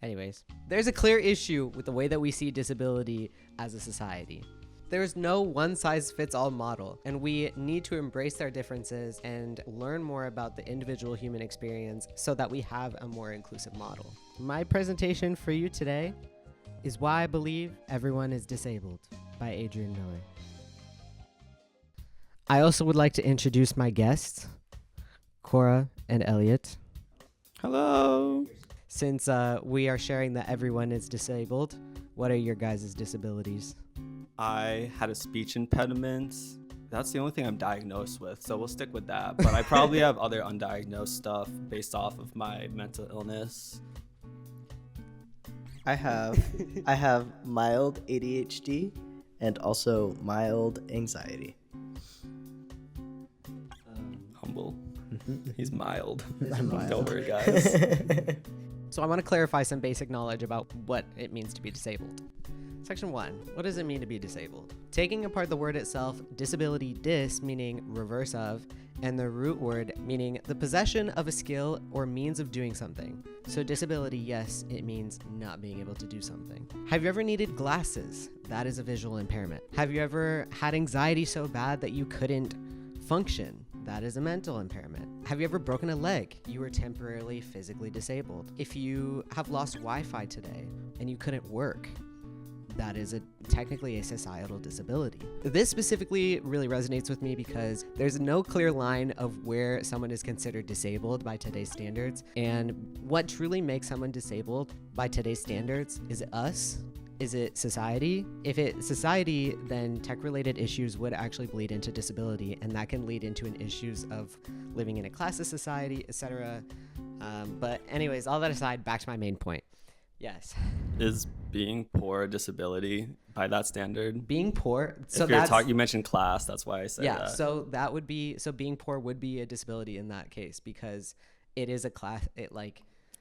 Anyways, there's a clear issue with the way that we see disability as a society. There's no one-size-fits-all model, and we need to embrace our differences and learn more about the individual human experience so that we have a more inclusive model. My presentation for you today is Why I Believe Everyone is Disabled by Adrian Miller. I also would like to introduce my guests, Cora and Elliot. Hello. Since we are sharing that everyone is disabled, what are your guys' disabilities? I had a speech impediment. That's the only thing I'm diagnosed with, so we'll stick with that. But I probably have other undiagnosed stuff based off of my mental illness. I have mild ADHD and also mild anxiety. Humble. He's mild. I'm mild. Don't worry, guys. So I want to clarify some basic knowledge about what it means to be disabled. Section 1. What does it mean to be disabled? Taking apart the word itself, disability, dis meaning reverse of, and the root word meaning the possession of a skill or means of doing something. So disability, yes, it means not being able to do something. Have you ever needed glasses? That is a visual impairment. Have you ever had anxiety so bad that you couldn't function? That is a mental impairment. Have you ever broken a leg? You were temporarily physically disabled. If you have lost Wi-Fi today and you couldn't work, that is technically a societal disability. This specifically really resonates with me because there's no clear line of where someone is considered disabled by today's standards. And what truly makes someone disabled by today's standards is it us? Is it society? If it's society, then tech-related issues would actually bleed into disability, and that can lead into an issues of living in a classist society, etc. But anyways, all that aside, back to my main point. Yes. Is being poor a disability by that standard? Being poor. So you mentioned class. That's why I said that. So that would be, so being poor would be a disability in that case because it is a class.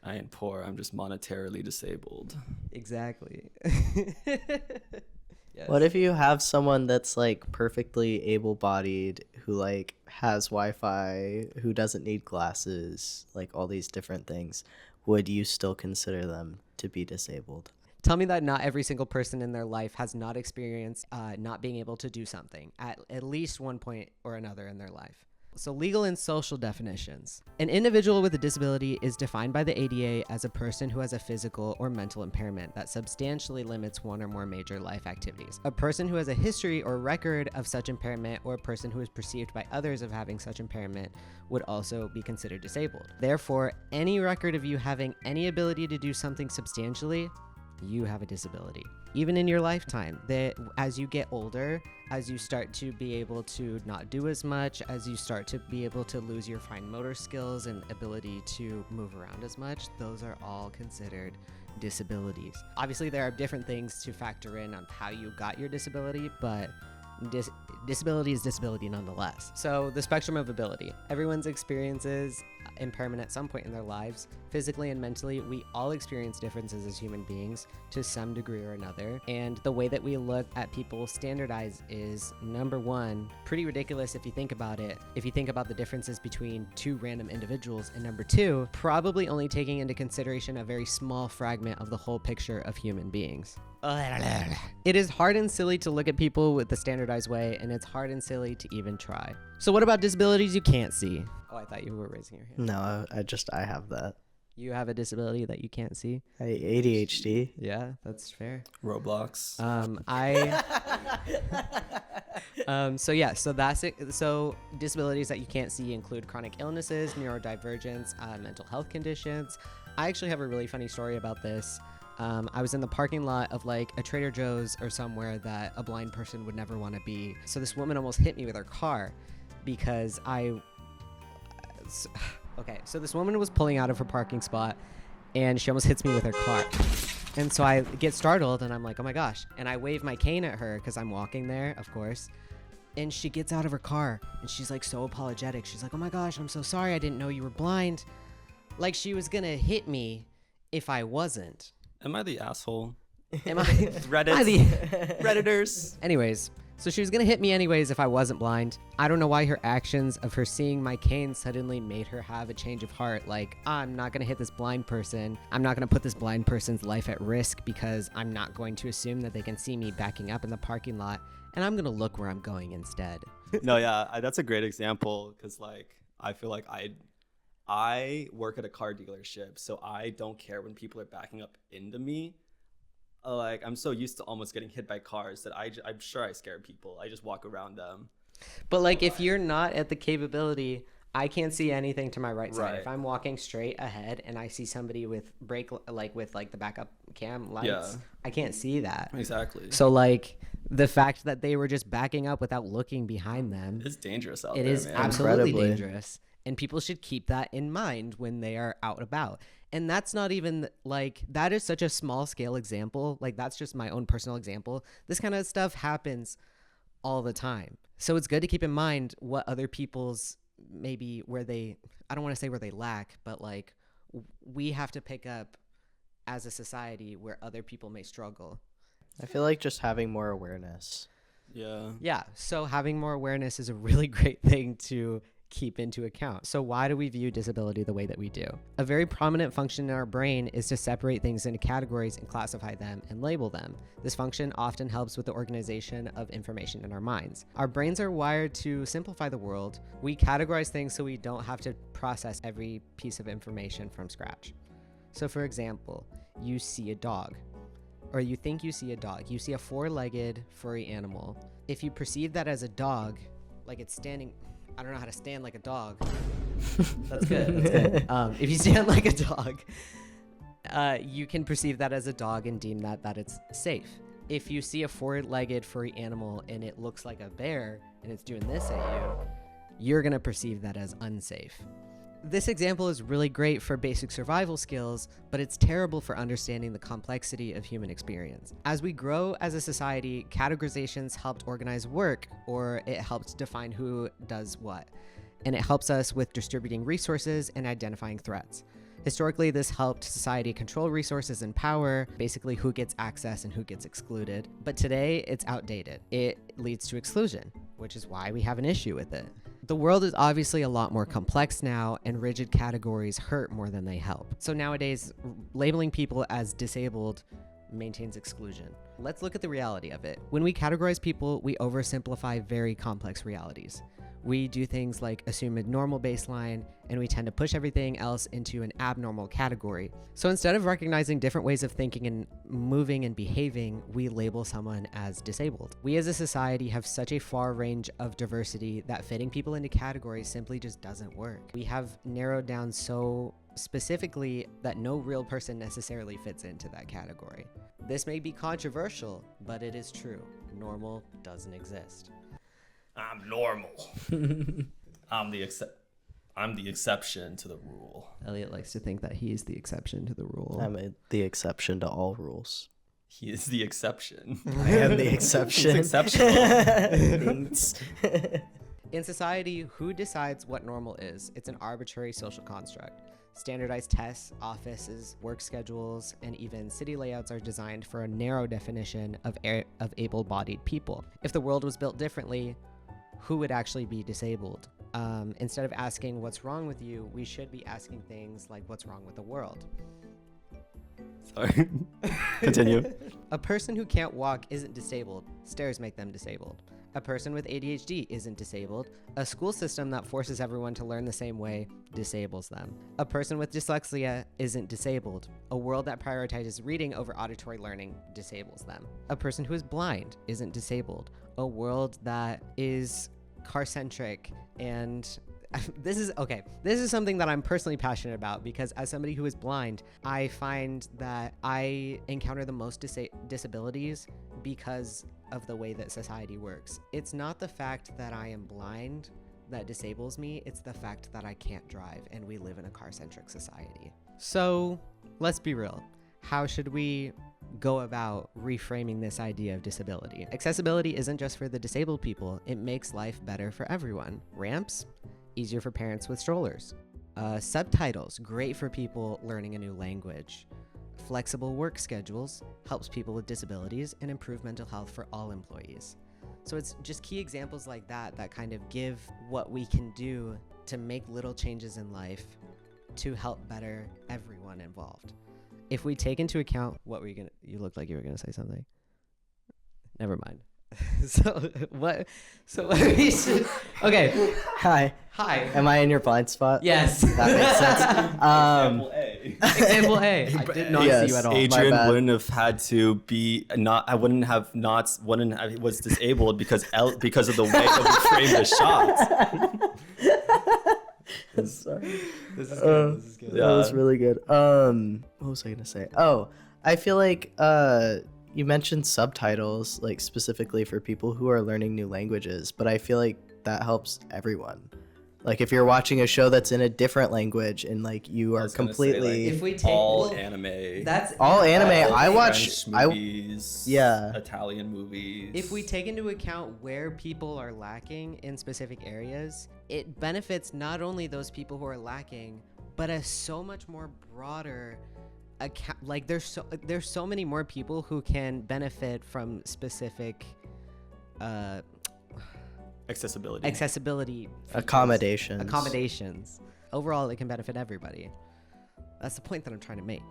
I ain't poor. I'm just monetarily disabled. Exactly. Yes. What if you have someone that's like perfectly able-bodied, who like has Wi-Fi, who doesn't need glasses, like all these different things? Would you still consider them to be disabled? Tell me that not every single person in their life has not experienced not being able to do something at least one point or another in their life. So legal and social definitions. An individual with a disability is defined by the ADA as a person who has a physical or mental impairment that substantially limits one or more major life activities. A person who has a history or record of such impairment, or a person who is perceived by others of having such impairment, would also be considered disabled. Therefore, any record of you having any ability to do something substantially, you have a disability. Even in your lifetime, as you get older, as you start to be able to not do as much, as you start to be able to lose your fine motor skills and ability to move around as much, those are all considered disabilities. Obviously, there are different things to factor in on how you got your disability, but disability is disability nonetheless. So the spectrum of ability. Everyone's experiences impairment at some point in their lives. Physically and mentally, we all experience differences as human beings to some degree or another. And the way that we look at people standardized is, number one, pretty ridiculous if you think about it. If you think about the differences between two random individuals. And number two, probably only taking into consideration a very small fragment of the whole picture of human beings. It is hard and silly to look at people with the standardized way, and it's hard and silly to even try. So what about disabilities you can't see? Oh, I thought you were raising your hand. No, I have that. You have a disability that you can't see? ADHD. Yeah, that's fair. Roblox. So that's it. So disabilities that you can't see include chronic illnesses, neurodivergence, mental health conditions. I actually have a really funny story about this. I was in the parking lot of like a Trader Joe's or somewhere that a blind person would never want to be. So this woman almost hit me with her car because so this woman was pulling out of her parking spot and she almost hits me with her car. And so I get startled and I'm like, oh my gosh. And I wave my cane at her because I'm walking there, of course. And she gets out of her car and she's like so apologetic. She's like, oh my gosh, I'm so sorry. I didn't know you were blind. Like she was going to hit me if I wasn't. Am I the asshole? Am I? Redditors. Anyways, So she was gonna hit me anyways if I wasn't blind. I don't know why her actions of her seeing my cane suddenly made her have a change of heart. Like, I'm not gonna hit this blind person. I'm not gonna put this blind person's life at risk because I'm not going to assume that they can see me backing up in the parking lot, and I'm gonna look where I'm going instead. No, yeah, that's a great example because like I feel like I work at a car dealership, so I don't care when people are backing up into me. Like I'm so used to almost getting hit by cars that I'm sure I scare people. I just walk around them. But like if you're not at the capability, I can't see anything to my right side. Right. If I'm walking straight ahead and I see somebody with with the backup cam lights, Yeah. I can't see that. Exactly. So like the fact that they were just backing up without looking behind them, It's dangerous out it there, is man. absolutely Incredibly. dangerous. And people should keep that in mind when they are out about. And that's not even like, that is such a small scale example. Like, that's just my own personal example. This kind of stuff happens all the time. So it's good to keep in mind what other people's maybe where they, I don't want to say where they lack, but like we have to pick up as a society where other people may struggle. I feel like just having more awareness. Yeah. Yeah. So having more awareness is a really great thing to keep into account. So why do we view disability the way that we do? A very prominent function in our brain is to separate things into categories and classify them and label them. This function often helps with the organization of information in our minds. Our brains are wired to simplify the world. We categorize things so we don't have to process every piece of information from scratch. So for example, you see a dog, or you think you see a dog. You see a four-legged furry animal. If you perceive that as a dog, like it's standing, I don't know how to stand like a dog. That's good. That's good. If you stand like a dog, you can perceive that as a dog and deem that it's safe. If you see a four-legged furry animal and it looks like a bear and it's doing this at you, you're gonna perceive that as unsafe. This example is really great for basic survival skills, but it's terrible for understanding the complexity of human experience. As we grow as a society, categorizations helped organize work, or it helped define who does what. And it helps us with distributing resources and identifying threats. Historically, this helped society control resources and power, basically who gets access and who gets excluded. But today, it's outdated. It leads to exclusion, which is why we have an issue with it. The world is obviously a lot more complex now, and rigid categories hurt more than they help. So nowadays, labeling people as disabled maintains exclusion. Let's look at the reality of it. When we categorize people, we oversimplify very complex realities. We do things like assume a normal baseline, and we tend to push everything else into an abnormal category. So instead of recognizing different ways of thinking and moving and behaving, we label someone as disabled. We as a society have such a far range of diversity that fitting people into categories simply just doesn't work. We have narrowed down so specifically that no real person necessarily fits into that category. This may be controversial, but it is true. Normal doesn't exist. I'm normal. I'm the exception to the rule. Elliot likes to think that he is the exception to the rule. I'm the exception to all rules. He is the exception. I am the exception. He's exceptional. Thanks. In society, who decides what normal is? It's an arbitrary social construct. Standardized tests, offices, work schedules, and even city layouts are designed for a narrow definition of able-bodied people. If the world was built differently, who would actually be disabled? Instead of asking what's wrong with you, we should be asking things like what's wrong with the world. Sorry. Continue. A person who can't walk isn't disabled. Stairs make them disabled. A person with ADHD isn't disabled. A school system that forces everyone to learn the same way disables them. A person with dyslexia isn't disabled. A world that prioritizes reading over auditory learning disables them. A person who is blind isn't disabled. A world that is car-centric and this is something that I'm personally passionate about, because as somebody who is blind, I find that I encounter the most disabilities because of the way that society works. It's not the fact that I am blind that disables me, it's the fact that I can't drive and we live in a car-centric society. So let's be real. How should we go about reframing this idea of disability? Accessibility isn't just for the disabled people, it makes life better for everyone. Ramps, easier for parents with strollers. Subtitles, great for people learning a new language. Flexible work schedules, helps people with disabilities and improve mental health for all employees. So it's just key examples like that that kind of give what we can do to make little changes in life to help better everyone involved. If we take into account what were you gonna, you looked like you were gonna say something. Never mind. So what we should, okay. Hi. Hi. Am I in your blind spot? Yes. That makes sense. Example A. Example A. I did not Yes. see you at all. Adrian bad. wouldn't have had to be not. I wouldn't have not. Wouldn't have, was disabled because because of the way that we framed the shot. Sorry. This is good. This is good. That was really good. What was I gonna say? Oh, I feel like you mentioned subtitles, like specifically for people who are learning new languages, but I feel like that helps everyone. Like if you're watching a show that's in a different language and like you are completely If we take all well, anime, that's all anime. all I watch. French movies, yeah. Italian movies. If we take into account where people are lacking in specific areas, it benefits not only those people who are lacking, but a so much more broader account. Like there's so many more people who can benefit from specific accessibility. accessibility features, Accommodations. Overall, it can benefit everybody. That's the point that I'm trying to make.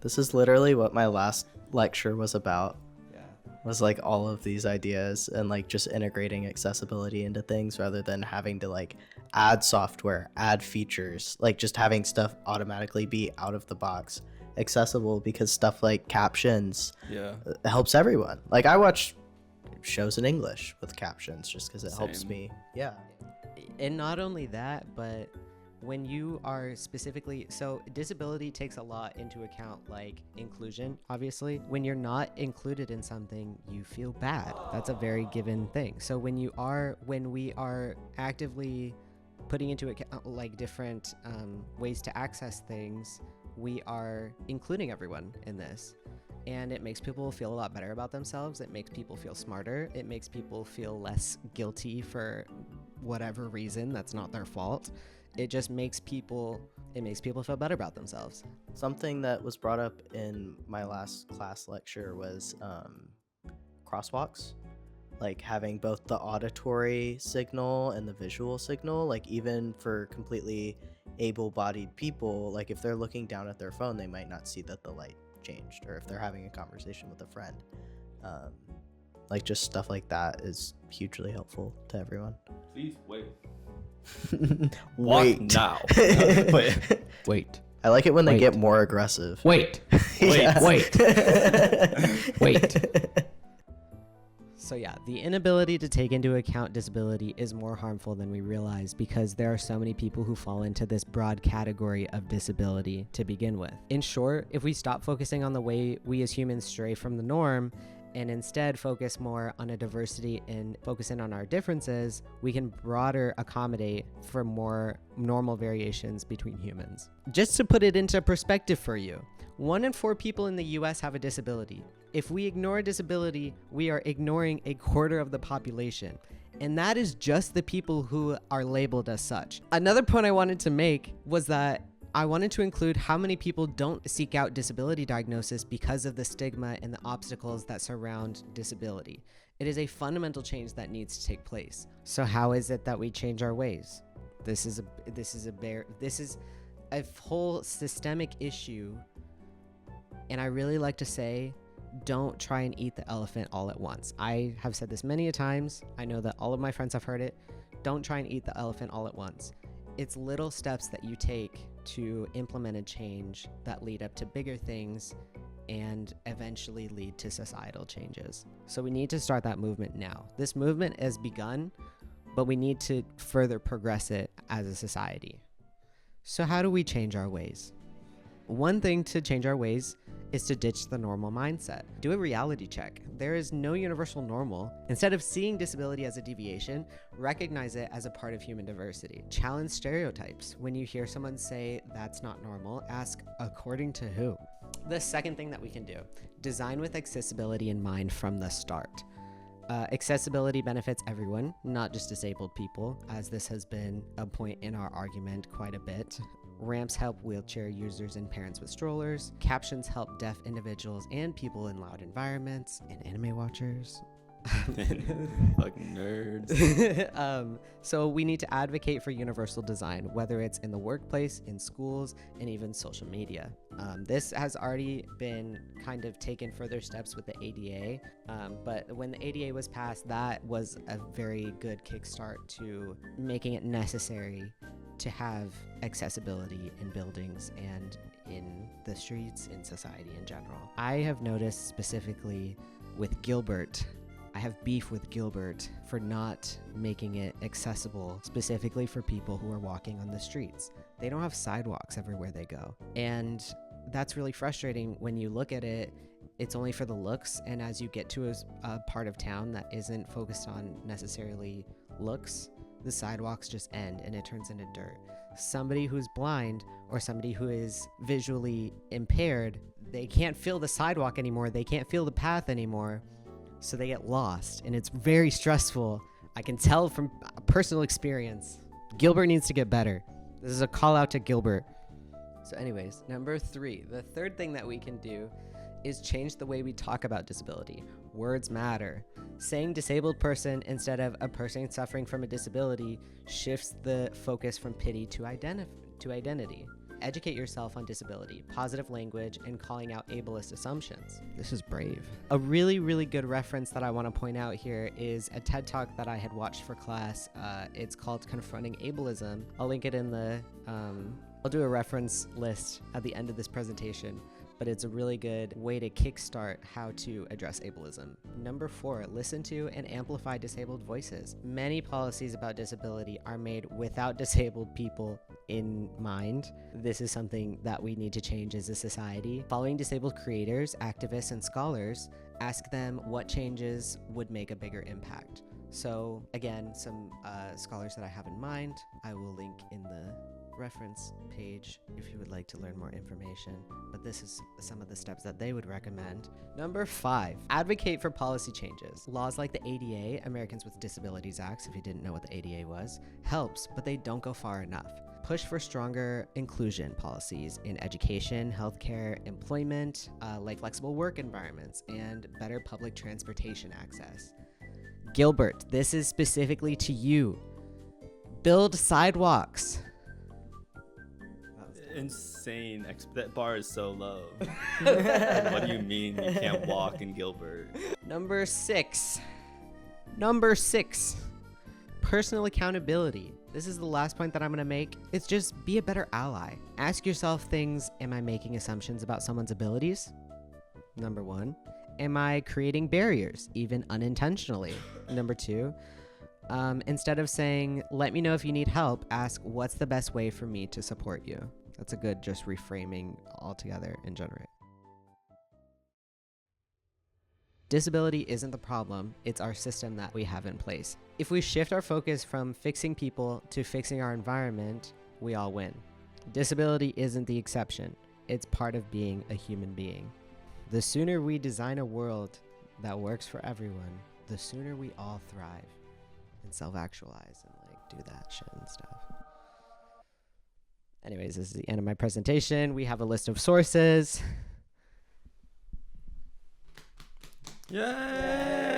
This is literally what my last lecture was about. Yeah. Was like all of these ideas and like just integrating accessibility into things rather than having to like add software, add features, like just having stuff automatically be out of the box accessible, because stuff like captions Yeah. helps everyone. Like I watch shows in English with captions just because it helps Same. me. Yeah. And not only that, but when you are specifically, so disability takes a lot into account, like inclusion, obviously. When you're not included in something, you feel bad. That's a very given thing. So when we are actively putting into account like different ways to access things, we are including everyone in this. And it makes people feel a lot better about themselves. It makes people feel smarter. It makes people feel less guilty for whatever reason that's not their fault. It just makes people feel better about themselves. Something that was brought up in my last class lecture was crosswalks, like having both the auditory signal and the visual signal. Like even for completely able-bodied people, like if they're looking down at their phone, they might not see that the light changed, or if they're having a conversation with a friend. Like just stuff like that is hugely helpful to everyone. Please wait. Wait. Now. Wait. I like it when they Wait. get more aggressive. Wait. Yes. Wait. So yeah, the inability to take into account disability is more harmful than we realize, because there are so many people who fall into this broad category of disability to begin with. In short, if we stop focusing on the way we as humans stray from the norm and instead focus more on a diversity and focus in on our differences, we can broader accommodate for more normal variations between humans. Just to put it into perspective for you, 1 in 4 people in the US have a disability. If we ignore disability, we are ignoring a quarter of the population. And that is just the people who are labeled as such. Another point I wanted to make was that I wanted to include how many people don't seek out disability diagnosis because of the stigma and the obstacles that surround disability. It is a fundamental change that needs to take place. So how is it that we change our ways? This is a whole systemic issue. And I really like to say, don't try and eat the elephant all at once. I have said this many a times. I know that all of my friends have heard it. Don't try and eat the elephant all at once. It's little steps that you take to implement a change that lead up to bigger things and eventually lead to societal changes. So we need to start that movement now. This movement has begun, but we need to further progress it as a society. So how do we change our ways? One thing to change our ways is to ditch the normal mindset. Do a reality check. There is no universal normal. Instead of seeing disability as a deviation, recognize it as a part of human diversity. Challenge stereotypes. When you hear someone say that's not normal, ask according to who? The second thing that we can do, design with accessibility in mind from the start. Accessibility benefits everyone, not just disabled people, as this has been a point in our argument quite a bit. Ramps help wheelchair users and parents with strollers. Captions help deaf individuals and people in loud environments, and anime watchers. Fucking nerds. So we need to advocate for universal design, whether it's in the workplace, in schools, and even social media. This has already been kind of taken further steps with the ADA, but when the ADA was passed, that was a very good kickstart to making it necessary to have accessibility in buildings and in the streets, in society in general. I have noticed specifically with Gilbert, I have beef with Gilbert for not making it accessible specifically for people who are walking on the streets. They don't have sidewalks everywhere they go. And that's really frustrating when you look at it. It's only for the looks, and as you get to a part of town that isn't focused on necessarily looks, the sidewalks just end and it turns into dirt. Somebody who's blind or somebody who is visually impaired, they can't feel the sidewalk anymore. They can't feel the path anymore. So they get lost, and it's very stressful. I can tell from personal experience. Gilbert needs to get better. This is a call out to Gilbert. So anyways, number 3, the third thing that we can do is change the way we talk about disability. Words matter. Saying disabled person instead of a person suffering from a disability shifts the focus from pity to identity. Educate yourself on disability, positive language, and calling out ableist assumptions. This is brave. A really, really good reference that I want to point out here is a TED Talk that I had watched for class. It's called Confronting Ableism. I'll link it in the, I'll do a reference list at the end of this presentation, but it's a really good way to kickstart how to address ableism. Number 4, listen to and amplify disabled voices. Many policies about disability are made without disabled people in mind. This is something that we need to change as a society. Following disabled creators, activists, and scholars, ask them what changes would make a bigger impact. So again, some scholars that I have in mind, I will link in the reference page if you would like to learn more information, but this is some of the steps that they would recommend. Number 5, advocate for policy changes. Laws like the ADA, Americans with Disabilities Act, if you didn't know what the ADA was, helps, but they don't go far enough. Push for stronger inclusion policies in education, healthcare, employment, like flexible work environments, and better public transportation access. Gilbert, this is specifically to you. Build sidewalks. Insane. That bar is so low. What do you mean you can't walk in Gilbert? Number 6. Personal accountability. This is the last point that I'm going to make. It's just be a better ally. Ask yourself things. Am I making assumptions about someone's abilities? Number 1. Am I creating barriers, even unintentionally? Number 2. Instead of saying, let me know if you need help, ask, what's the best way for me to support you? That's a good just reframing altogether and generate. Disability isn't the problem, it's our system that we have in place. If we shift our focus from fixing people to fixing our environment, we all win. Disability isn't the exception, it's part of being a human being. The sooner we design a world that works for everyone, the sooner we all thrive and self-actualize and like do that shit and stuff. Anyways, this is the end of my presentation. We have a list of sources. Yay!